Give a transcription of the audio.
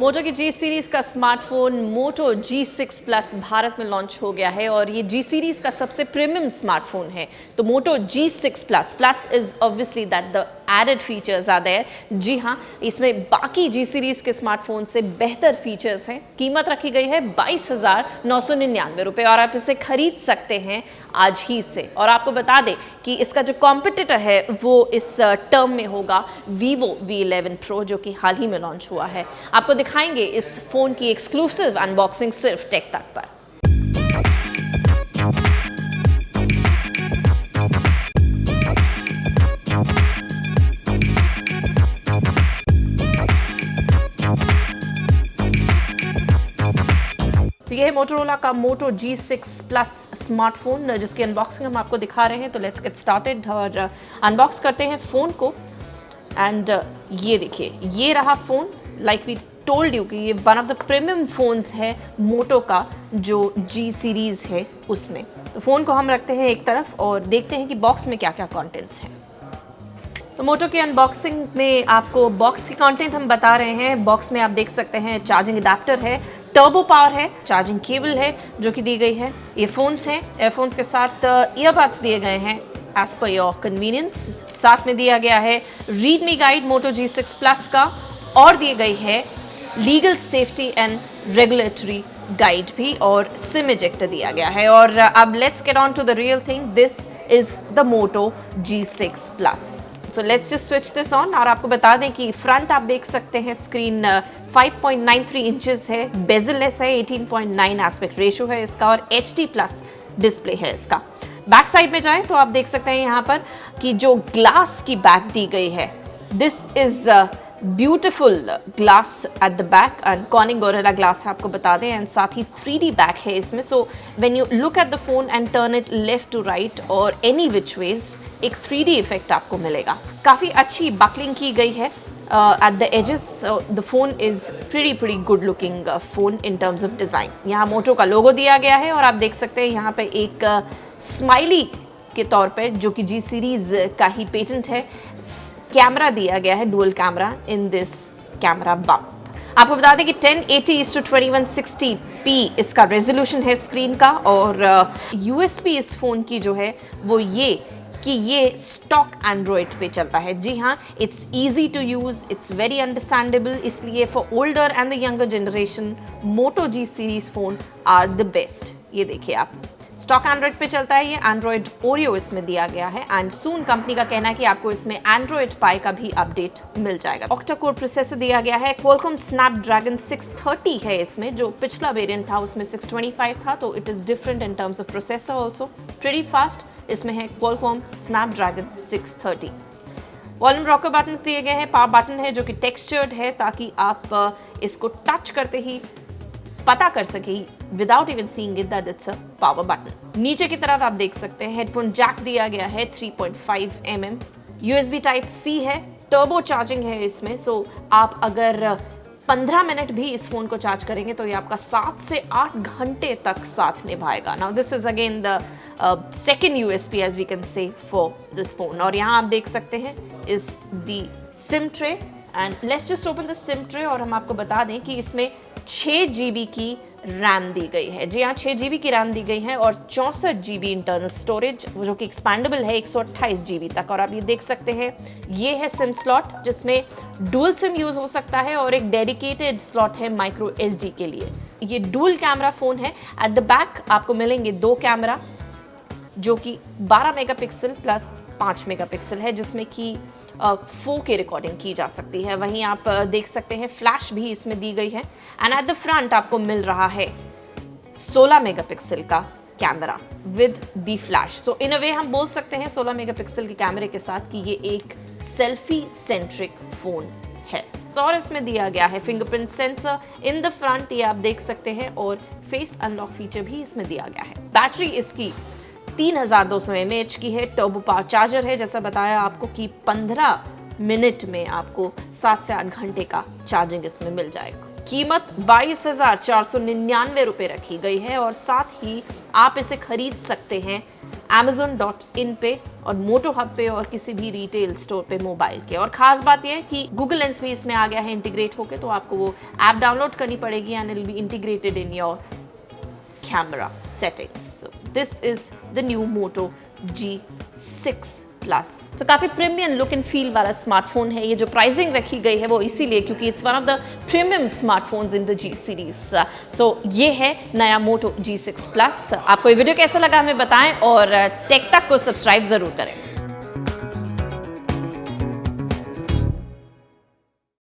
मोटो की जी सीरीज का स्मार्टफोन मोटो G6 plus Bharat में लॉन्च हो गया है और ये जी सीरीज का सबसे प्रीमियम स्मार्टफोन है। तो Moto G6 plus is obviously that the added features are there. जी हाँ, इसमें बाकी जी सीरीज के स्मार्टफोन से बेहतर फीचर्स हैं। कीमत रखी गई है 22,999 रुपये और आप इसे खरीद सकते हैं आज ही से। और आपको बता दें कि इसका जो कॉम्पिटिटर है वो इस टर्म में होगा Vivo V11 Pro, जो कि हाल ही में लॉन्च हुआ है। आपको दिखाएंगे इस फोन की एक्सक्लूसिव अनबॉक्सिंग सिर्फ टेकटक पर। तो ये है मोटोरोला का मोटो G6 प्लस स्मार्टफोन, जिसकी अनबॉक्सिंग हम आपको दिखा रहे हैं। तो लेट्स गेट स्टार्टेड और अनबॉक्स करते हैं फ़ोन को। एंड ये देखिए, ये रहा phone. Like we told you कि ये one of the premium phones है मोटो का, जो जी सीरीज़ है उसमें। तो फ़ोन को हम रखते हैं एक तरफ और देखते हैं कि बॉक्स में क्या क्या कॉन्टेंट्स हैं। तो मोटो की अनबॉक्सिंग में आपको बॉक्स की कंटेंट हम बता रहे हैं। बॉक्स में आप देख सकते हैं चार्जिंग अडेप्टर है, टर्बो पावर है, चार्जिंग केबल है जो कि दी गई है, ईयरफोन्स हैं, ईयरफोन्स के साथ ईयरबड्स दिए गए हैं एज पर योर कन्वीनियंस। साथ में दिया गया है रीडमी गाइड मोटो G6 प्लस का और दी गई है legal safety and regulatory guide भी, और सिम इजेक्टर दिया गया है। और अब let's get on to the real thing. This is the Moto G6 plus. So let's just switch this on. और आपको बता दें कि फ्रंट आप देख सकते हैं स्क्रीन 5.93 इंचेस है, बेजललेस है, 18.9 एस्पेक्ट रेशियो है इसका और HD प्लस डिस्प्ले है इसका। बैक साइड में जाएं तो आप देख सकते हैं यहाँ पर कि जो ग्लास की बैक दी गई है, this is beautiful glass at the back and cornering gorilla glass है, आपको बता दें। एंड साथ ही 3D बैक है इसमें। So when you look at the phone and turn it left to right और एनी विच वेज, एक 3D इफेक्ट आपको मिलेगा। काफ़ी अच्छी बकलिंग की गई है at the edges. So the phone is pretty good looking phone in terms of design. यहाँ मोटो का लोगो दिया गया है और आप देख सकते हैं यहाँ पे एक स्माइली के तौर पे, जो कि जी सीरीज का ही पेटेंट है, कैमरा दिया गया है, dual camera in this camera bump. आपको बता दें कि 1080:2160p इसका रेजोल्यूशन है स्क्रीन का। और यूएसपी इस फोन की जो है वो ये कि ये स्टॉक एंड्रॉयड पे चलता है। जी हाँ, it's easy to use, it's very understandable, इसलिए for older and the younger generation Moto G series phone are the best. ये देखिए आप, स्टॉक एंड्रॉयड पे चलता है ये। एंड्रॉयड ओरियो इसमें दिया गया है एंड सून कंपनी का कहना है कि आपको इसमें एंड्रॉयड पाई का भी अपडेट मिल जाएगा। octa-core प्रोसेसर दिया गया है, Qualcomm Snapdragon 630 है इसमें। जो पिछला वेरिएंट था उसमें 625 था, तो it is different in terms of processor also, pretty fast. इसमें है Qualcomm Snapdragon 630। Volume rocker buttons दिए गए हैं, पावर बटन है जो कि टेक्सचर्ड है ताकि आप इसको टच करते ही पता कर सके without even seeing it that it's a power button. नीचे की तरफ आप देख सकते हैं हेडफोन जैक दिया गया है 3.5 mm, USB टाइप C है, टर्बो चार्जिंग है इसमें। सो आप अगर 15 मिनट भी इस फोन को चार्ज करेंगे तो ये आपका 7 से 8 घंटे तक साथ निभाएगा। Now this is again the second USB as we can say for this phone। और यहाँ आप देख सकते हैं इस the sim tray and let's just open the sim tray. और हम आपको बता दें कि इसमें 6 GB की रैम दी गई है। जी हाँ, 6 GB की रैम दी गई है और 64 GB इंटरनल स्टोरेज, जो कि एक्सपैंडेबल है 128 GB तक। और आप ये देख सकते हैं ये है सिम स्लॉट, जिसमें डुअल सिम यूज़ हो सकता है और एक डेडिकेटेड स्लॉट है microSD के लिए। ये डुअल कैमरा फ़ोन है। एट द बैक आपको मिलेंगे 2 कैमरा, जो कि 12 मेगापिक्सल प्लस 5 मेगापिक्सल है, जिसमें कि 4K रिकॉर्डिंग की जा सकती है। वहीं आप देख सकते हैं फ्लैश भी इसमें दी गई है। एंड एट द फ्रंट आपको मिल रहा है 16 मेगापिक्सल का कैमरा विद दी फ्लैश। सो इन अ वे हम बोल सकते हैं 16 मेगापिक्सल के कैमरे के साथ कि ये एक सेल्फी सेंट्रिक फोन है। तो और इसमें दिया गया है fingerprint sensor in the front, ये आप देख सकते हैं, और फेस अनलॉक फीचर भी इसमें दिया गया है। बैटरी इसकी 3200 mAh की है, टर्बो पावर चार्जर है, जैसा बताया आपको कि 15 मिनट में आपको 7 से 8 घंटे का चार्जिंग इसमें मिल जाएगा। कीमत 22,499 रुपये रखी गई है और साथ ही आप इसे खरीद सकते हैं amazon.in पे और मोटो हब पे और किसी भी रिटेल स्टोर पे मोबाइल के। और खास बात यह है कि गूगल लेंस भी इसमें आ गया है इंटीग्रेट होके, तो आपको वो ऐप डाउनलोड करनी पड़ेगी and it will be integrated in your camera settings. This is the new Moto G6 Plus। तो काफ़ी प्रीमियम लुक एंड फील वाला स्मार्टफोन है। ये जो प्राइसिंग रखी गई है वो इसीलिए क्योंकि it's one of the premium smartphones in the G series. तो ये है नया मोटो G6 Plus। आपको ये वीडियो कैसा लगा हमें बताएं और टेक तक को सब्सक्राइब ज़रूर करें।